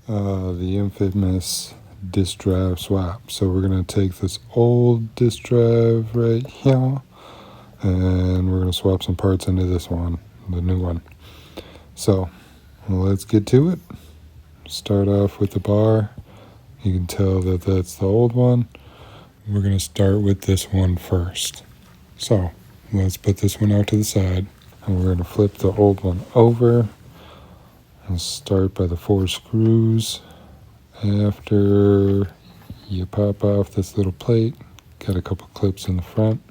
the infamous disk drive swap. So we're going to take this old disk drive right here, and we're going to swap some parts into this one, the new one. So let's get to it. Start off with the bar. You can tell that that's the old one. We're going to start with this one first. So let's put this one out to the side, and we're going to flip the old one over and start by the 4 screws. After you pop off this little plate, got a couple clips in the front.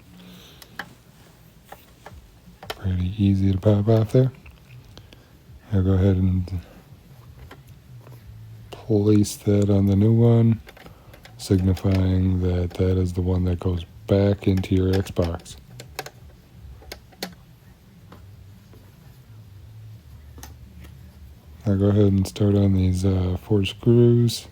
Pretty easy to pop off there. I'll go ahead and place that on the new one, signifying that that is the one that goes back into your Xbox. I'll go ahead and start on these 4 screws.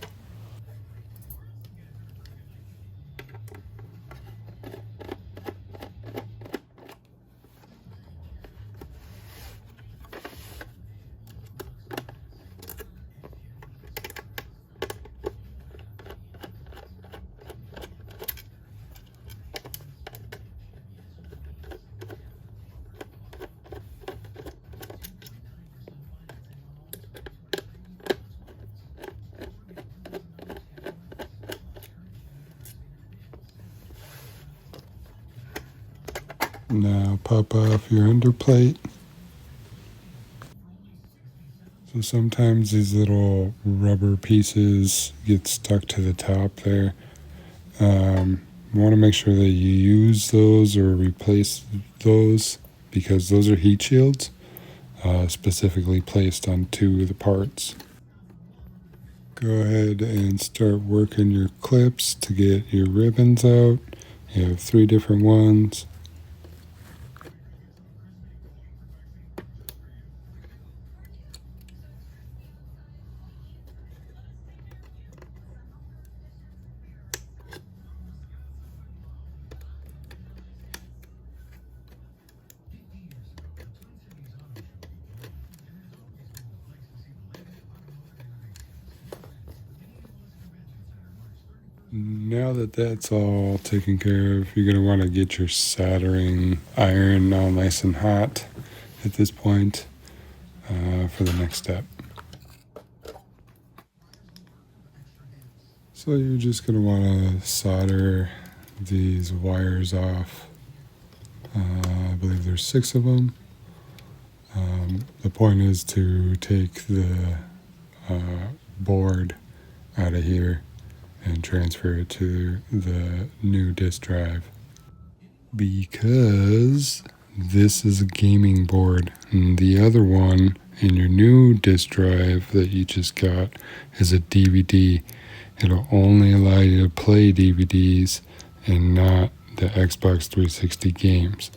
Now pop off your underplate. So sometimes these little rubber pieces get stuck to the top there. You want to make sure that you use those or replace those, because those are heat shields specifically placed onto the parts. Go ahead and start working your clips to get your ribbons out. You have 3 different ones. Now that that's all taken care of, you're going to want to get your soldering iron all nice and hot at this point for the next step. So you're just going to want to solder these wires off. I believe there's 6 of them. The point is to take the board out of here and transfer it to the new disk drive, because this is a gaming board and the other one in your new disk drive that you just got is a DVD. It'll only allow you to play DVDs and not the Xbox 360 games.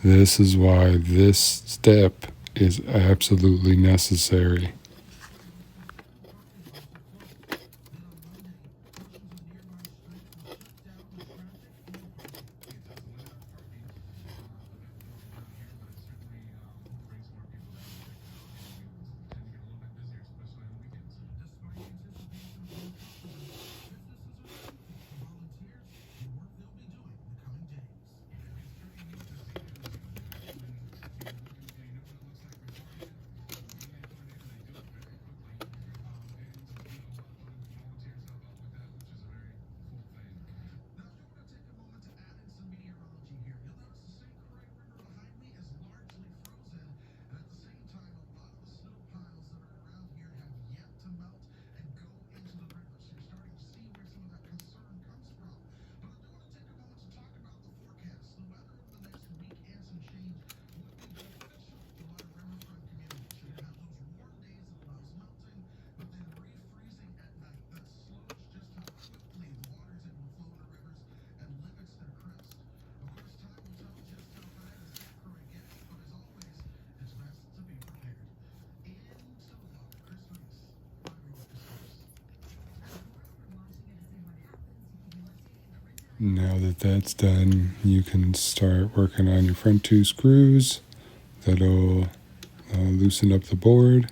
This is why this step is absolutely necessary. Now that that's done, you can start working on your front 2 screws. That'll loosen up the board.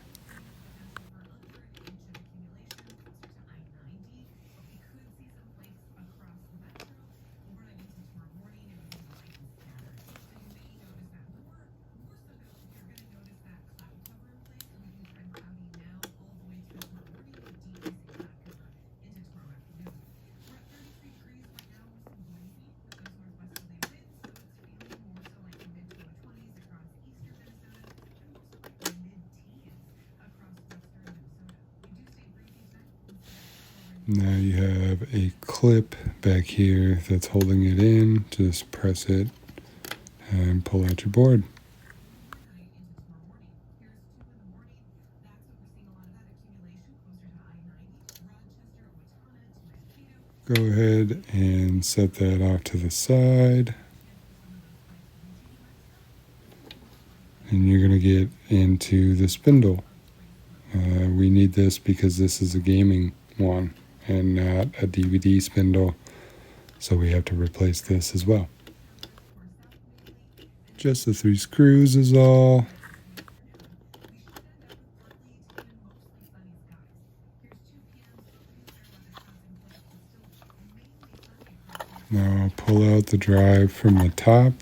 Now you have a clip back here that's holding it in. Just press it and pull out your board. Go ahead and set that off to the side. And you're going to get into the spindle. We need this because this is a gaming one and not a DVD spindle. So we have to replace this as well. Just the 3 screws is all. Now pull out the drive from the top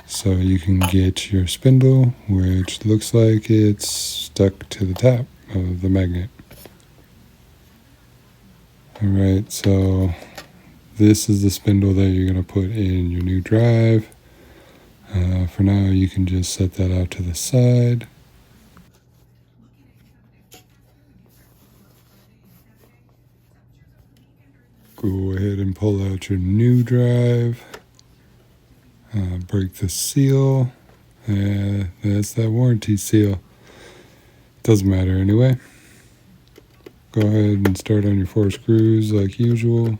so you can get your spindle, which looks like it's stuck to the top of the magnet. Alright, so this is the spindle that you're going to put in your new drive. For now, you can just set that out to the side. Go ahead and pull out your new drive. Break the seal. That's that warranty seal. Doesn't matter anyway. Go ahead and start on your 4 screws like usual.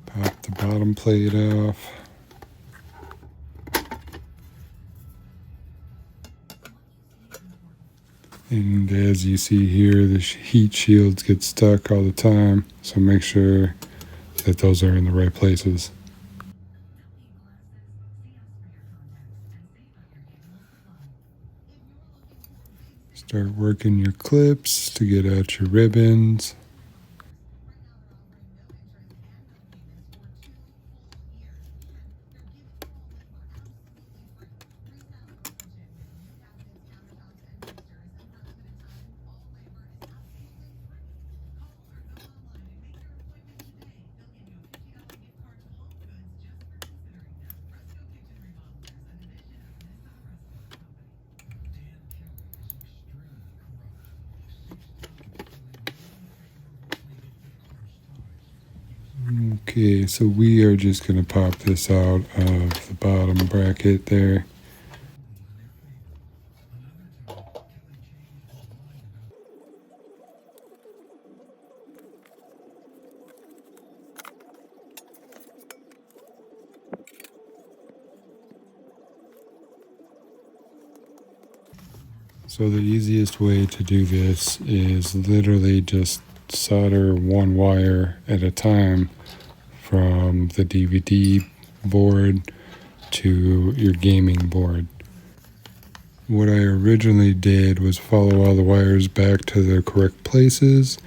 Pop the bottom plate off. And as you see here, the heat shields get stuck all the time, so make sure that those are in the right places. Start working your clips to get out your ribbons. Okay, so we are just going to pop this out of the bottom bracket there. So the easiest way to do this is literally just solder one wire at a time from the DVD board to your gaming board. What I originally did was follow all the wires back to their correct places,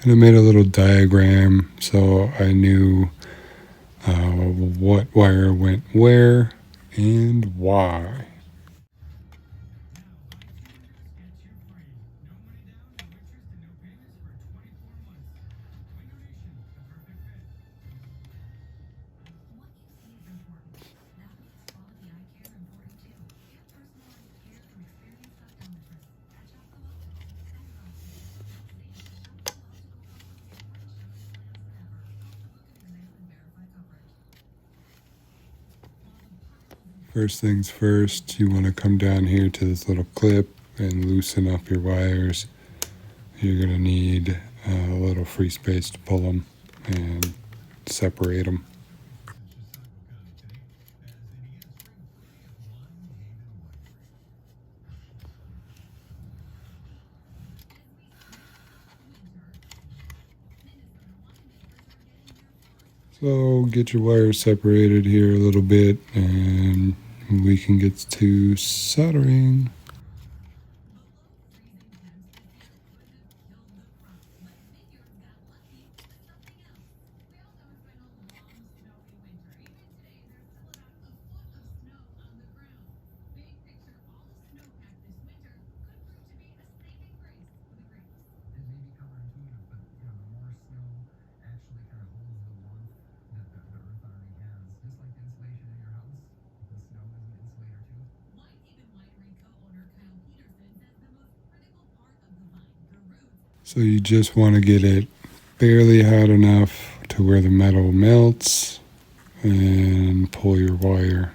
and I made a little diagram so I knew what wire went where and why. First things first, you want to come down here to this little clip and loosen up your wires. You're going to need a little free space to pull them and separate them. So get your wires separated here a little bit and we can get to soldering. So you just want to get it barely hot enough to where the metal melts and pull your wire.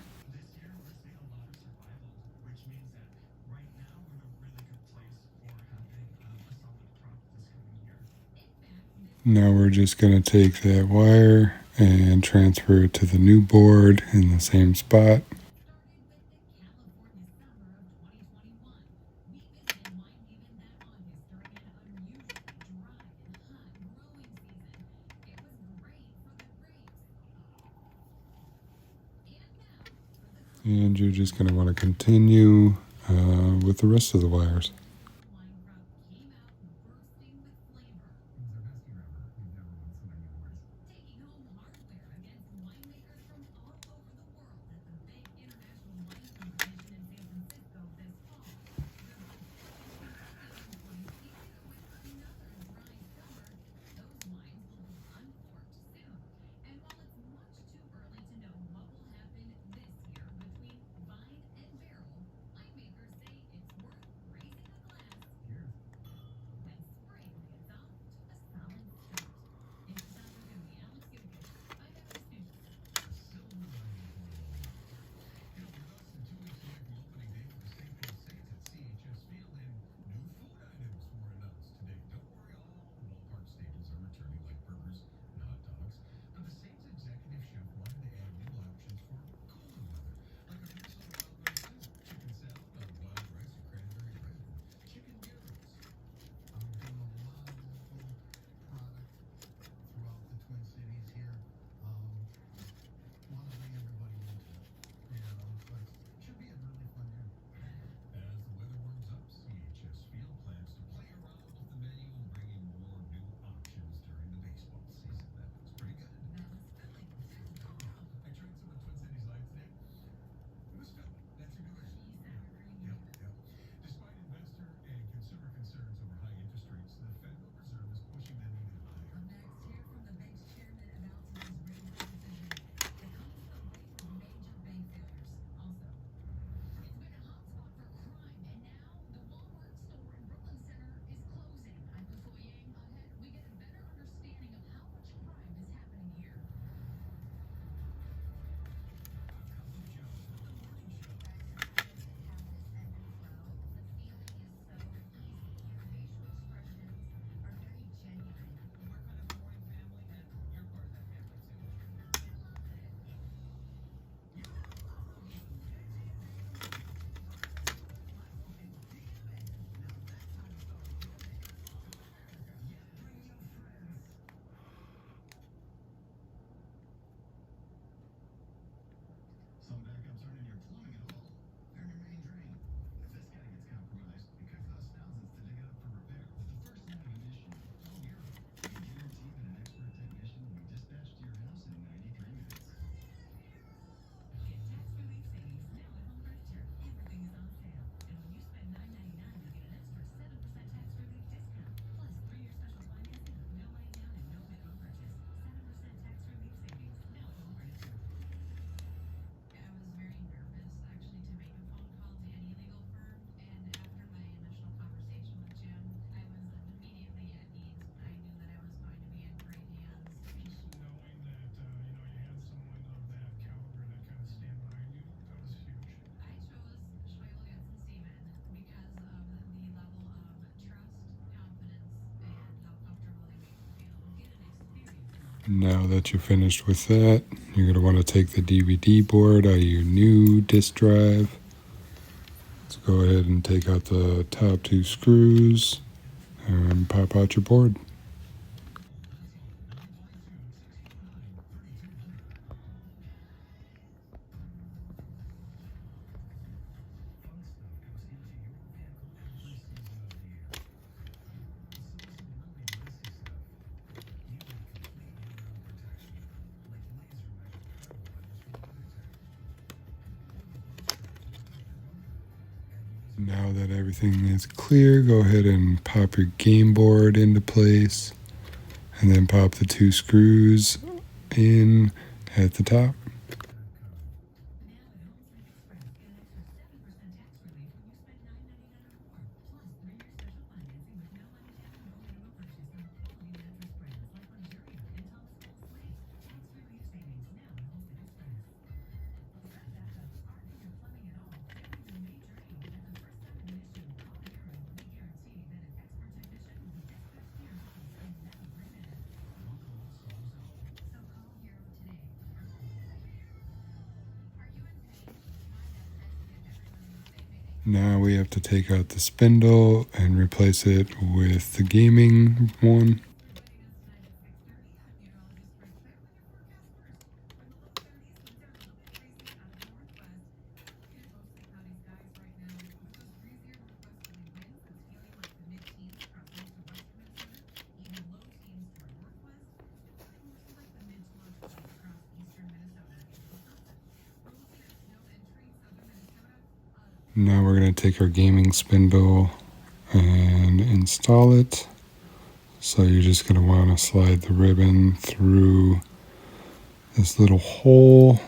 Now we're just going to take that wire and transfer it to the new board in the same spot. And you're just going to want to continue with the rest of the wires. Now that you're finished with that, you're going to want to take the DVD board out of your new disk drive. Let's go ahead and take out the top two screws and pop out your board. Now that everything is clear, go ahead and pop your game board into place and then pop the two screws in at the top. Now we have to take out the spindle and replace it with the gaming one. Now we're going to take our gaming spindle and install it. So you're just going to want to slide the ribbon through this little hole.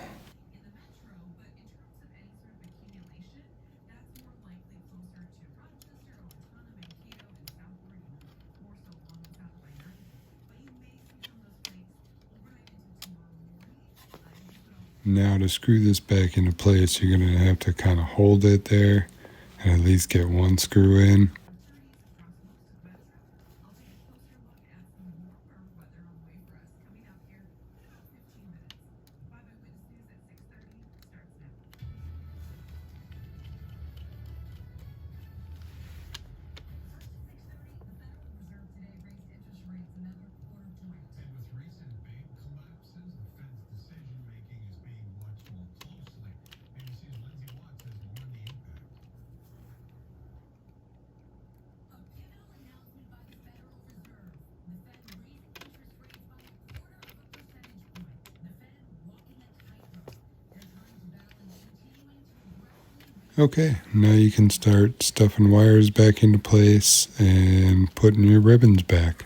Now to screw this back into place, you're going to have to kind of hold it there and at least get one screw in. Okay, now you can start stuffing wires back into place and putting your ribbons back.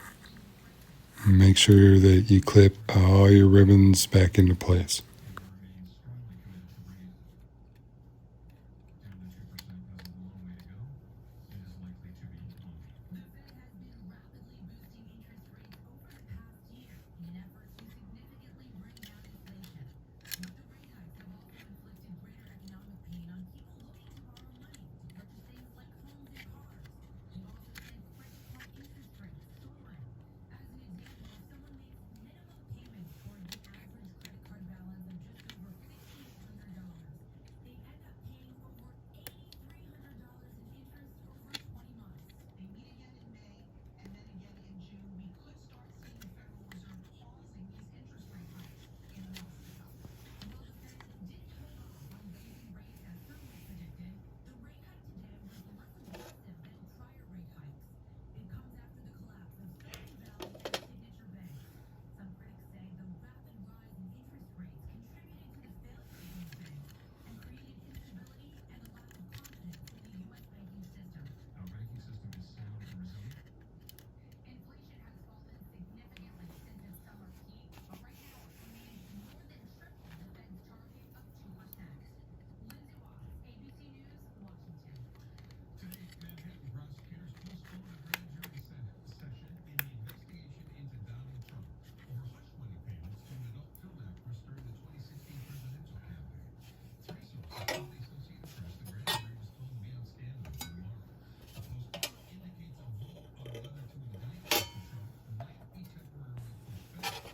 Make sure that you clip all your ribbons back into place.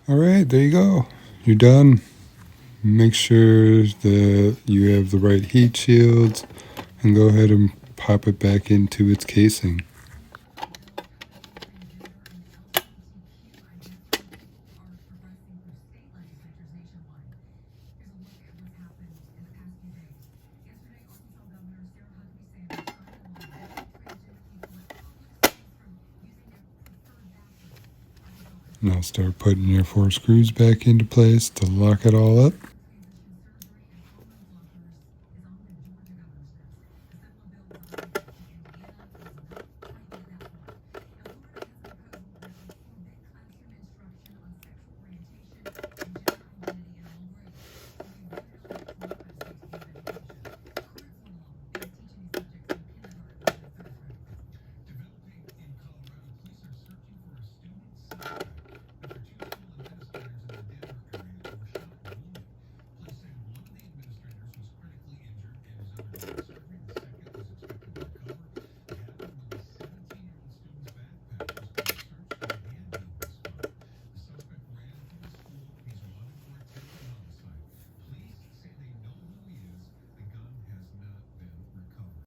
All right, there you go. You're done. Make sure that you have the right heat shields and go ahead and pop it back into its casing. Now start putting your 4 screws back into place to lock it all up.